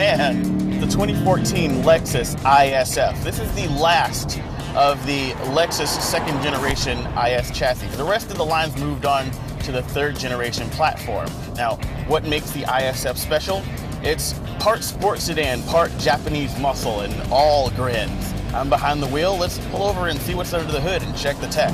man, the 2014 Lexus ISF. This is the last of the Lexus second generation IS chassis. The rest of the line's moved on to the third generation platform. Now, what makes the ISF special? It's part sports sedan, part Japanese muscle, and all grins. I'm behind the wheel. Let's pull over and see what's under the hood and check the tech.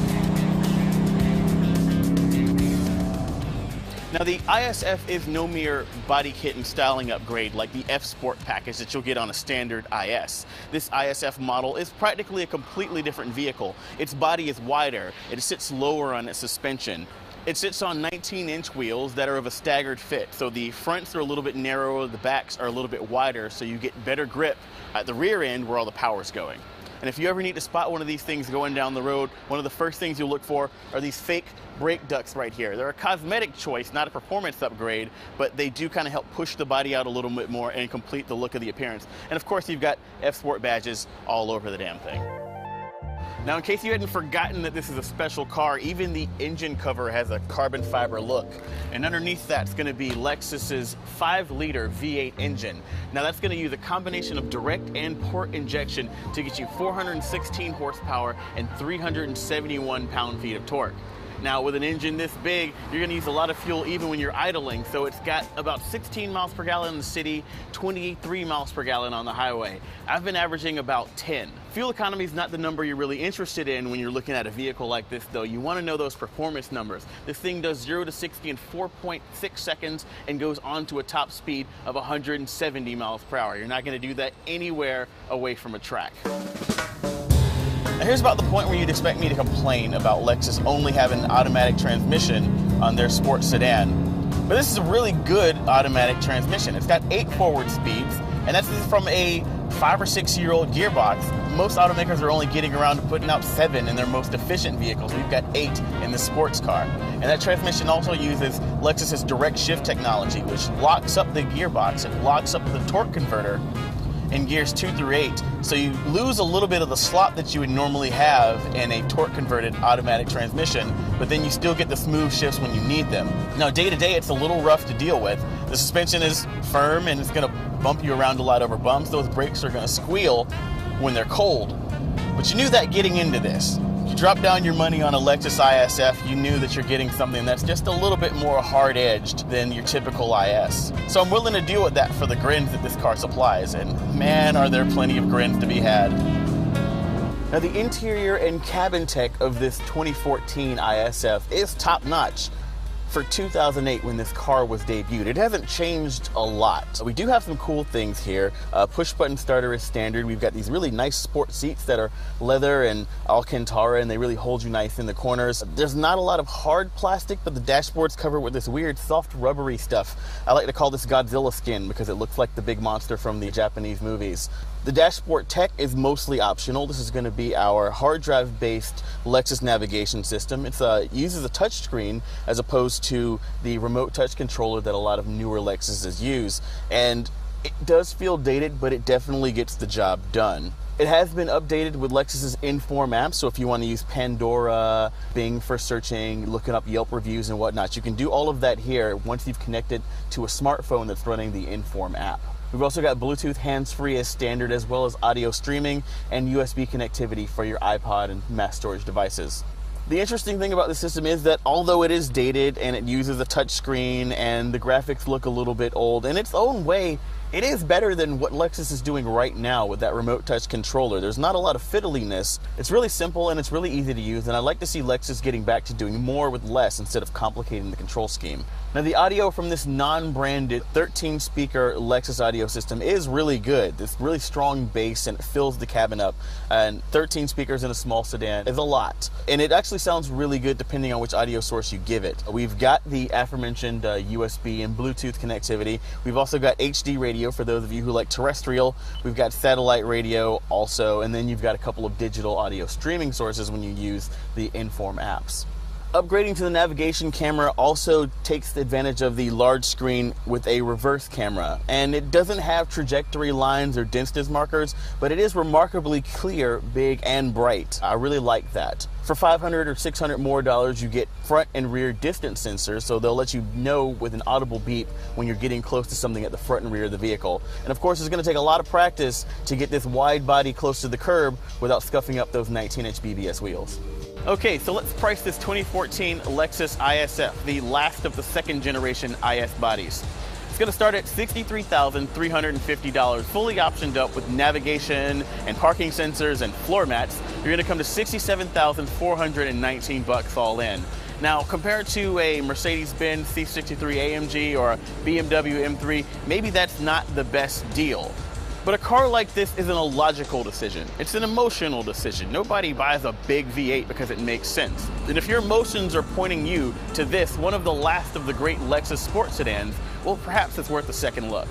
Now, the ISF is no mere body kit and styling upgrade like the F Sport package that you'll get on a standard IS. This ISF model is practically a completely different vehicle. Its body is wider, it sits lower on its suspension. It sits on 19-inch wheels that are of a staggered fit, so the fronts are a little bit narrower, the backs are a little bit wider, so you get better grip at the rear end where all the power's going. And if you ever need to spot one of these things going down the road, one of the first things you'll look for are these fake brake ducts right here. They're a cosmetic choice, not a performance upgrade, but they do kind of help push the body out a little bit more and complete the look of the appearance. And of course, you've got F Sport badges all over the damn thing. Now, in case you hadn't forgotten that this is a special car, even the engine cover has a carbon fiber look. And underneath that's going to be Lexus's 5-liter V8 engine. Now, that's going to use a combination of direct and port injection to get you 416 horsepower and 371 pound-feet of torque. Now, with an engine this big, you're going to use a lot of fuel even when you're idling, so it's got about 16 miles per gallon in the city, 23 miles per gallon on the highway. I've been averaging about 10. Fuel economy is not the number you're really interested in when you're looking at a vehicle like this, though. You want to know those performance numbers. This thing does 0 to 60 in 4.6 seconds and goes on to a top speed of 170 miles per hour. You're not going to do that anywhere away from a track. Now, here's about the point where you'd expect me to complain about Lexus only having an automatic transmission on their sports sedan. But this is a really good automatic transmission. It's got 8 forward speeds, and that's from a 5 or 6 year old gearbox. Most automakers are only getting around to putting out 7 in their most efficient vehicles. We've got 8 in the sports car. And that transmission also uses Lexus's direct shift technology, which locks up the gearbox. It locks up the torque converter in gears 2 through 8, so you lose a little bit of the slop that you would normally have in a torque-converted automatic transmission, but then you still get the smooth shifts when you need them. Now, day to day, it's a little rough to deal with. The suspension is firm and it's going to bump you around a lot over bumps. Those brakes are going to squeal when they're cold, but you knew that getting into this. If you drop down your money on a Lexus ISF, you knew that you're getting something that's just a little bit more hard-edged than your typical IS. So I'm willing to deal with that for the grins that this car supplies, and man, are there plenty of grins to be had. Now, the interior and cabin tech of this 2014 ISF is top-notch for 2008 when this car was debuted. It hasn't changed a lot. We do have some cool things here. Push button starter is standard. We've got these really nice sport seats that are leather and Alcantara, and they really hold you nice in the corners. There's not a lot of hard plastic, but the dashboard's covered with this weird soft rubbery stuff. I like to call this Godzilla skin because it looks like the big monster from the Japanese movies. The dashboard tech is mostly optional. This is going to be our hard drive based Lexus navigation system. It uses a touchscreen as opposed to the remote touch controller that a lot of newer Lexuses use. And it does feel dated, but it definitely gets the job done. It has been updated with Lexus's Inform app, so if you want to use Pandora, Bing for searching, looking up Yelp reviews and whatnot, you can do all of that here once you've connected to a smartphone that's running the Inform app. We've also got Bluetooth hands-free as standard, as well as audio streaming and USB connectivity for your iPod and mass storage devices. The interesting thing about the system is that although it is dated and it uses a touchscreen and the graphics look a little bit old, in its own way, it is better than what Lexus is doing right now with that remote touch controller. There's not a lot of fiddliness. It's really simple and it's really easy to use, and I'd like to see Lexus getting back to doing more with less instead of complicating the control scheme. Now, the audio from this non-branded 13-speaker Lexus audio system is really good. This really strong bass, and it fills the cabin up. And 13 speakers in a small sedan is a lot. And it actually sounds really good depending on which audio source you give it. We've got the aforementioned USB and Bluetooth connectivity. We've also got HD radio for those of you who like terrestrial. We've got satellite radio also, and then you've got a couple of digital audio streaming sources when you use the Inform apps. Upgrading to the navigation camera also takes advantage of the large screen with a reverse camera, and it doesn't have trajectory lines or distance markers, but it is remarkably clear, big, and bright. I really like that. For $500 or $600 more, you get front and rear distance sensors, so they'll let you know with an audible beep when you're getting close to something at the front and rear of the vehicle. And of course, it's going to take a lot of practice to get this wide body close to the curb without scuffing up those 19-inch BBS wheels. Okay, so let's price this 2014 Lexus ISF, the last of the second generation IS bodies. It's going to start at $63,350, fully optioned up with navigation and parking sensors and floor mats. You're going to come to $67,419 all in. Now, compared to a Mercedes-Benz C63 AMG or a BMW M3, maybe that's not the best deal. But a car like this isn't a logical decision. It's an emotional decision. Nobody buys a big V8 because it makes sense. And if your emotions are pointing you to this, one of the last of the great Lexus sports sedans, well, perhaps it's worth a second look.